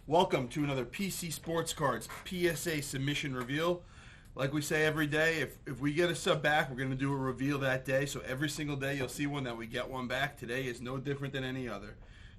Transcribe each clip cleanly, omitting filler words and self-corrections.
Welcome to another PC Sports Cards PSA submission reveal. Like we say every day, if we get a sub back, we're going to do a reveal that day. So every single day you'll see one that we get one back. Today is no different than any other.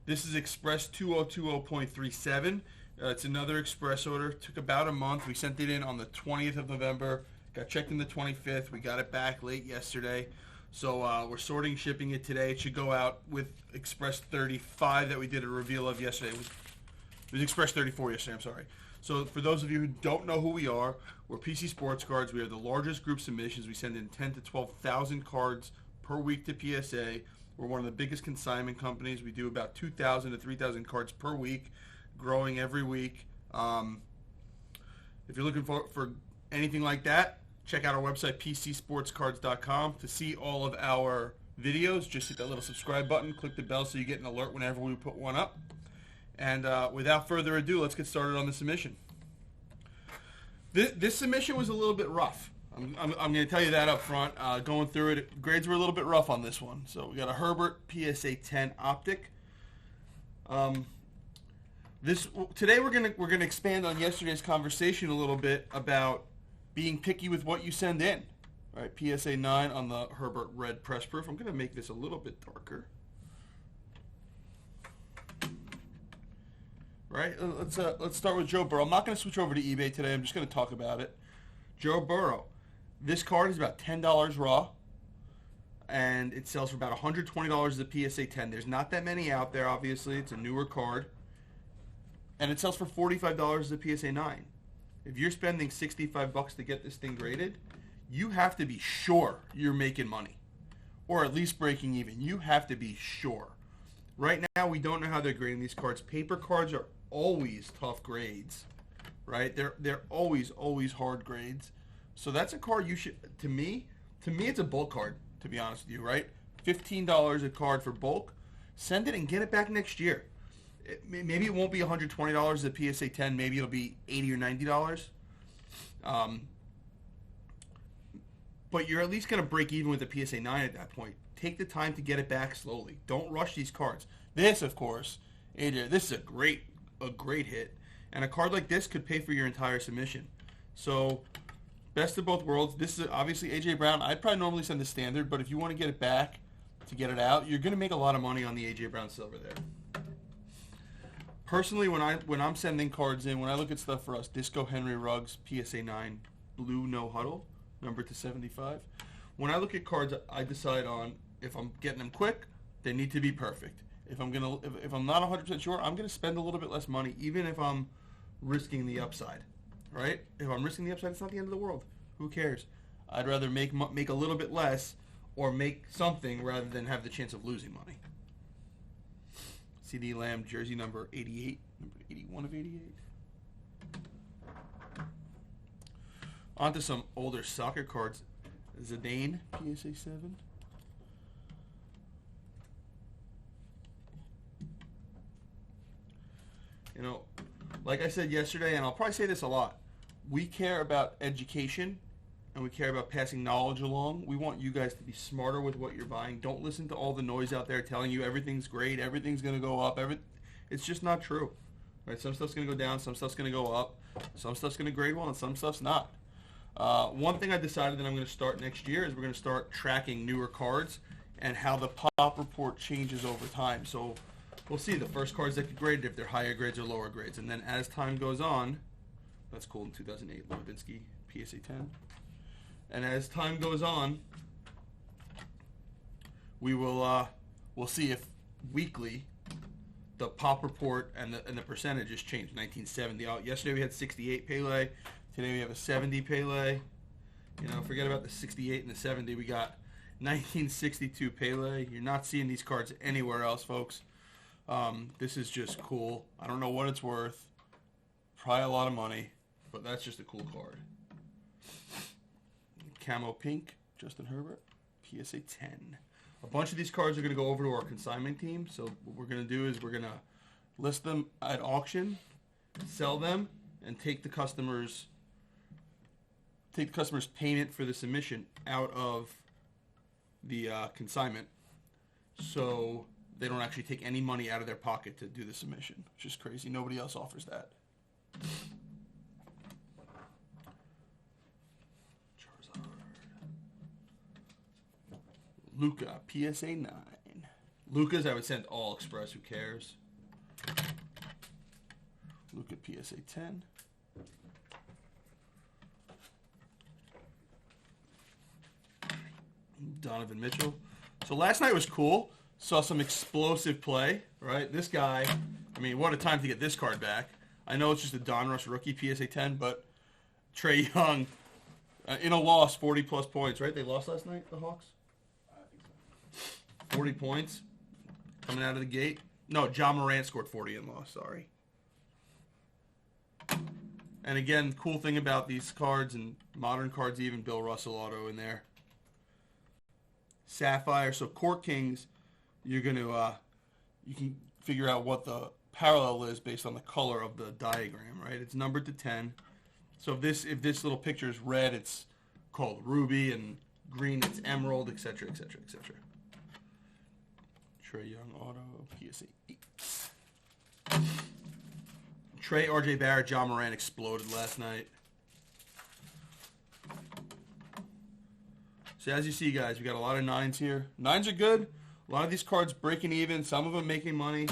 This is Express 2020.37. It's another Express order. Took about a month. We sent it in on the 20th of November. Got checked in the 25th. We got it back late yesterday. So we're sorting, shipping it today. It should go out with Express 35 that we did a reveal of yesterday. It was Express 34 yesterday, I'm sorry. So for those of you who don't know who we are, we're PC Sports Cards. We are the largest group submissions. We send in 10 to 12,000 cards per week to PSA. We're one of the biggest consignment companies. We do about 2,000 to 3,000 cards per week, growing every week. If you're looking for anything like that, check out our website, pcsportscards.com. To see all of our videos, just hit that little subscribe button, click the bell so you get an alert whenever we put one up. And without further ado, let's get started on the submission. This submission was a little bit rough. I'm going to tell you that up front. Going through it, grades were a little bit rough on this one. So we got a Herbert PSA 10 Optic. Today we're gonna expand on yesterday's conversation a little bit about being picky with what you send in. All right, PSA 9 on the Herbert Red Press Proof. I'm going to make this a little bit darker. Right, let's start with Joe Burrow. I'm not going to switch over to eBay today. I'm just going to talk about it. Joe Burrow. This card is about $10 raw, and it sells for about $120 as a PSA 10. There's not that many out there, obviously. It's a newer card. And it sells for $45 as a PSA 9. If you're spending $65 to get this thing graded, you have to be sure you're making money, or at least breaking even. You have to be sure. Right now, we don't know how they're grading these cards. Paper cards are always tough grades, right? They're always hard grades. So that's a card you should, to me it's a bulk card, to be honest with you, right? $15 a card for bulk. Send it and get it back next year. Maybe it won't be $120 as a PSA 10. Maybe it'll be $80 or $90. But you're at least going to break even with a PSA 9 at that point. Take the time to get it back slowly. Don't rush these cards. This, of course, AJ, this is a great hit. And a card like this could pay for your entire submission. So, best of both worlds. This is obviously AJ Brown. I'd probably normally send the standard, but if you want to get it back to get it out, you're going to make a lot of money on the AJ Brown silver there. Personally, when I'm sending cards in, when I look at stuff for us, Disco Henry Ruggs, PSA 9, blue no huddle, number to 75. When I look at cards, I decide on if I'm getting them quick, they need to be perfect. If I'm not 100% sure, I'm gonna spend a little bit less money, even if I'm risking the upside, right? If I'm risking the upside, it's not the end of the world. Who cares? I'd rather make a little bit less or make something rather than have the chance of losing money. CD Lamb, jersey number 88, number 81 of 88. On to some older soccer cards. Zidane, PSA 7. You know, like I said yesterday, and I'll probably say this a lot, we care about education and we care about passing knowledge along. We want you guys to be smarter with what you're buying. Don't listen to all the noise out there telling you everything's great, everything's going to go up. It's just not true. Right? Some stuff's going to go down, some stuff's going to go up, some stuff's going to grade well, and some stuff's not. One thing I decided that I'm going to start next year is we're going to start tracking newer cards and how the pop report changes over time. So we'll see the first cards that get graded, if they're higher grades or lower grades. And then as time goes on, that's cool in 2008, Levinsky, PSA 10. And as time goes on, we'll see if weekly the pop report and the percentages change. 1970 out. Yesterday we had 68 Pele. Today we have a 70 Pele. You know, forget about the 68 and the 70. We got 1962 Pele. You're not seeing these cards anywhere else, folks. This is just cool. I don't know what it's worth. Probably a lot of money, but that's just a cool card. Camo Pink, Justin Herbert, PSA 10. A bunch of these cards are going to go over to our consignment team. So what we're going to do is we're going to list them at auction, sell them, and take the customer's payment for the submission out of the consignment. So they don't actually take any money out of their pocket to do the submission, which is crazy. Nobody else offers that. Charizard. Luca, PSA 9. Luca's I would send all express. Who cares? Luca, PSA 10. Donovan Mitchell. So last night was cool. Saw some explosive play, right? This guy, I mean, what a time to get this card back. I know it's just a Donruss rookie PSA 10, but Trae Young, in a loss, 40-plus points, right? They lost last night, the Hawks? I think so. 40 points coming out of the gate. No, John Morant scored 40 and lost, sorry. And again, cool thing about these cards and modern cards, even Bill Russell auto in there. Sapphire. So Court Kings, you're going to, you can figure out what the parallel is based on the color of the diagram, right? It's numbered to 10. So if this little picture is red, it's called ruby, and green, it's emerald, etc., etc., etc. Trae Young auto, PSA 8. Trey, RJ Barrett, John Morant exploded last night. So as you see, guys, we got a lot of 9s here. 9s are good. A lot of these cards breaking even. Some of them making money.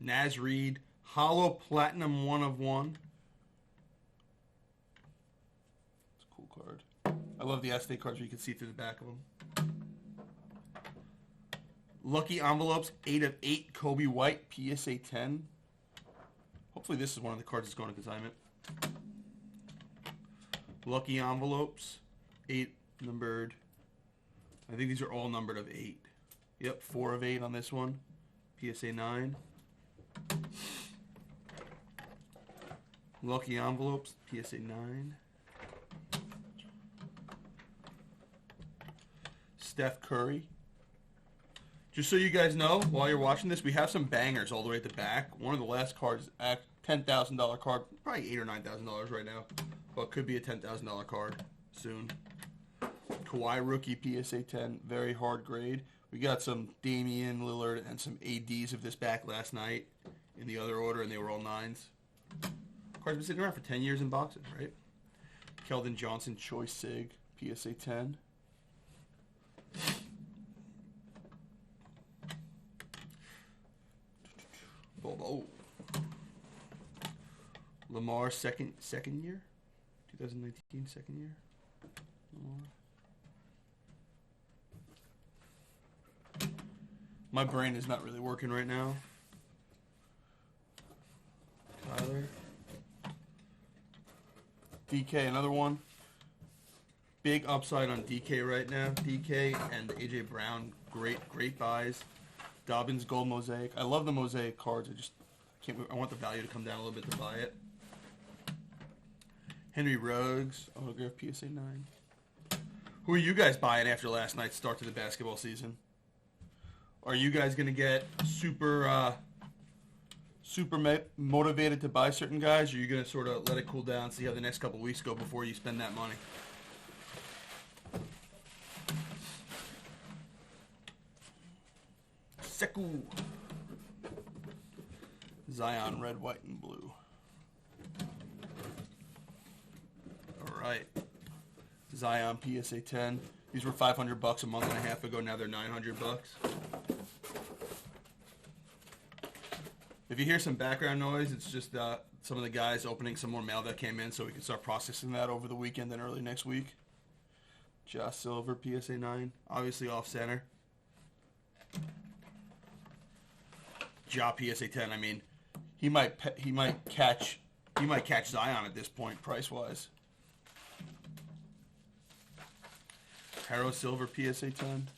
Naz Reid, Hollow Platinum 1 of 1. It's a cool card. I love the Estate cards where you can see through the back of them. Lucky Envelopes, 8 of 8. Kobe White, PSA 10. Hopefully this is one of the cards that's going to consignment. Lucky Envelopes, 8 numbered. I think these are all numbered of 8. Yep, 4 of 8 on this one. PSA 9. Lucky Envelopes, PSA 9. Steph Curry. Just so you guys know, while you're watching this, we have some bangers all the way at the back. One of the last cards, $10,000 card, probably $8,000 or $9,000 right now, but could be a $10,000 card soon. Kawhi rookie PSA 10, very hard grade. We got some Damian Lillard and some ADs of this back last night in the other order, and they were all 9s. Card's been sitting around for 10 years in boxes, right? Keldon Johnson Choice Sig, PSA 10. Oh. Lamar second year, 2019 second year. Lamar. My brain is not really working right now. Tyler. DK, another one. Big upside on DK right now. DK and AJ Brown, great buys. Dobbins Gold Mosaic. I love the Mosaic cards. I want the value to come down a little bit to buy it. Henry Ruggs, autograph PSA 9. Who are you guys buying after last night's start to the basketball season? Are you guys going to get super motivated to buy certain guys, or are you going to sort of let it cool down, see how the next couple weeks go before you spend that money? Sekou. Zion, red, white, and blue. All right. Zion, PSA 10. These were $500 a month and a half ago. Now they're $900. If you hear some background noise, it's just some of the guys opening some more mail that came in, so we can start processing that over the weekend and early next week. Josh Silver, PSA 9. Obviously off center. Ja, PSA 10. I mean, he might catch Zion at this point, price wise. Harrow Silver, PSA 10.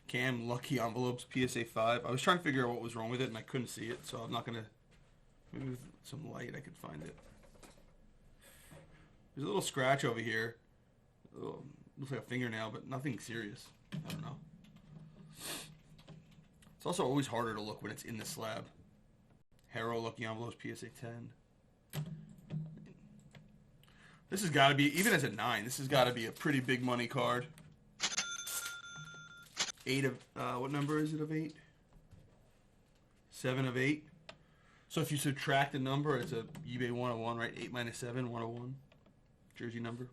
Cam Lucky Envelopes, PSA 5. I was trying to figure out what was wrong with it, and I couldn't see it, so I'm not gonna. Maybe with some light I could find it. There's a little scratch over here. Looks like a fingernail, but nothing serious. I don't know. It's also always harder to look when it's in the slab. Harrow Lucky Envelopes, PSA 10. This has got to be, even as a 9, this has got to be a pretty big money card. 8 of, what number is it of 8? 7 of 8. So if you subtract the number, it's a eBay 101, right? 8 minus 7, 101. Jersey number.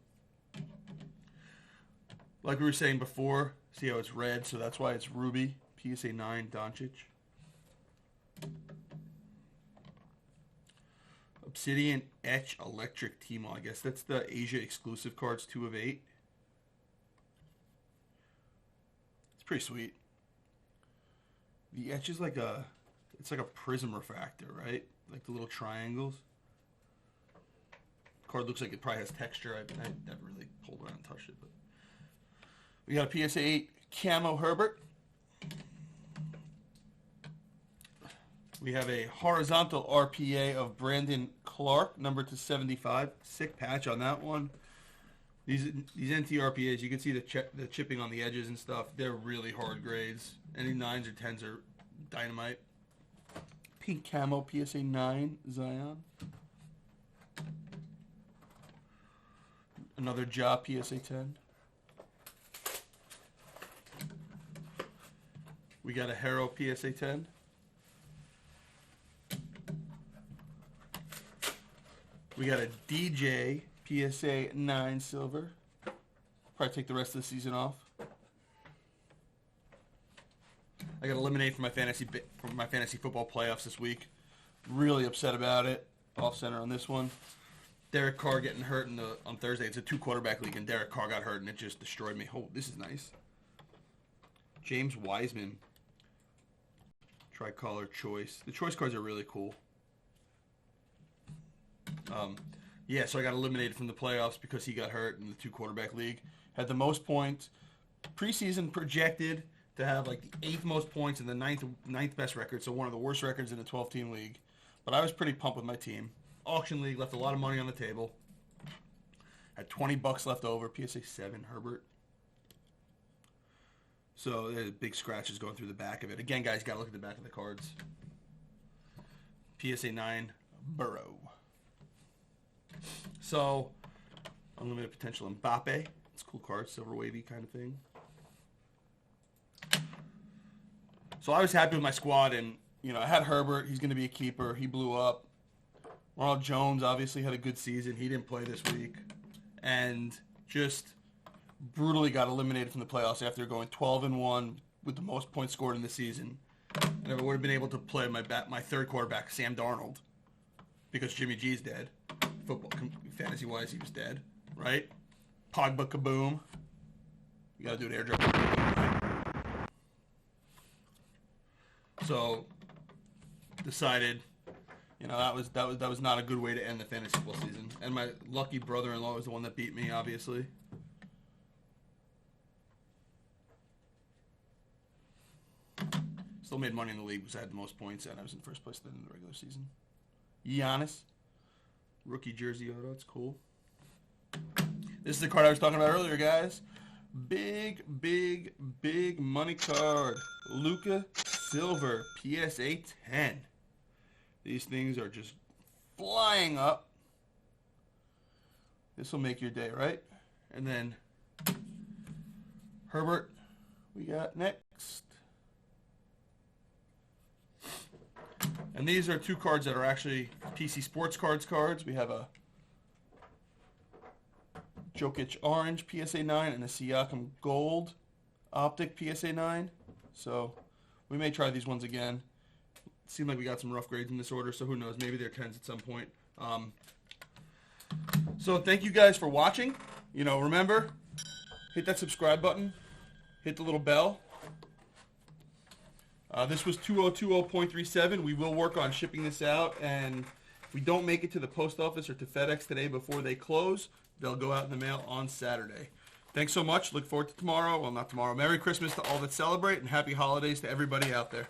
Like we were saying before, see how it's red, so that's why it's ruby. PSA 9, Doncic. Obsidian Etch Electric T-Mall. I guess that's the Asia exclusive cards, 2 of 8. It's pretty sweet. The etch is like a, it's like a prism refractor, right? Like the little triangles. Card looks like it probably has texture. I never really pulled around and touched it, but we got a PSA 8 Camo Herbert. We have a horizontal RPA of Brandon Clark, number to 75. Sick patch on that one. These NT RPAs, you can see the chipping on the edges and stuff. They're really hard grades. Any 9s or 10s are dynamite. Pink Camo PSA 9 Zion. Another Ja PSA 10. We got a Hero PSA 10. We got a DJ PSA 9 silver. Probably take the rest of the season off. I got eliminated from my fantasy football playoffs this week. Really upset about it. Off center on this one. Derek Carr getting hurt on Thursday. It's a 2-quarterback league, and Derek Carr got hurt, and it just destroyed me. Oh, this is nice. James Wiseman. Tricolor choice. The choice cards are really cool. Yeah, so I got eliminated from the playoffs because he got hurt in the 2-quarterback league. Had the most points. Preseason projected to have like the 8th most points and the 9th best record, so one of the worst records in a 12-team league. But I was pretty pumped with my team. Auction league, left a lot of money on the table. Had $20 left over. PSA 7 Herbert. So there's big scratches going through the back of it. Again, guys, got to look at the back of the cards. PSA 9 Burrow. So, unlimited potential Mbappe. It's a cool card, silver wavy kind of thing. So I was happy with my squad, and I had Herbert. He's going to be a keeper. He blew up. Ronald Jones obviously had a good season. He didn't play this week, and just brutally got eliminated from the playoffs after going 12-1 with the most points scored in the season. And I would have been able to play my third quarterback, Sam Darnold, because Jimmy G's dead. Football, fantasy-wise, he was dead, right? Pogba kaboom. You got to do an airdrop. So, decided, that was not a good way to end the fantasy football season. And my lucky brother-in-law was the one that beat me, obviously. Still made money in the league because I had the most points, and I was in first place then in the regular season. Giannis. Rookie jersey auto. It's cool. This is the card I was talking about earlier, guys. Big, big, big money card. Luka Silver. PSA 10. These things are just flying up. This will make your day, right? And then Herbert, we got next. And these are 2 cards that are actually PC Sports cards. We have a Jokic Orange PSA 9 and a Siakam Gold Optic PSA 9. So we may try these ones again. It seemed like we got some rough grades in this order, so who knows? Maybe they're 10s at some point. So thank you guys for watching. Remember, hit that subscribe button. Hit the little bell. This was 2020.37. We will work on shipping this out, and if we don't make it to the post office or to FedEx today before they close, they'll go out in the mail on Saturday. Thanks so much. Look forward to tomorrow. Well, not tomorrow. Merry Christmas to all that celebrate, and happy holidays to everybody out there.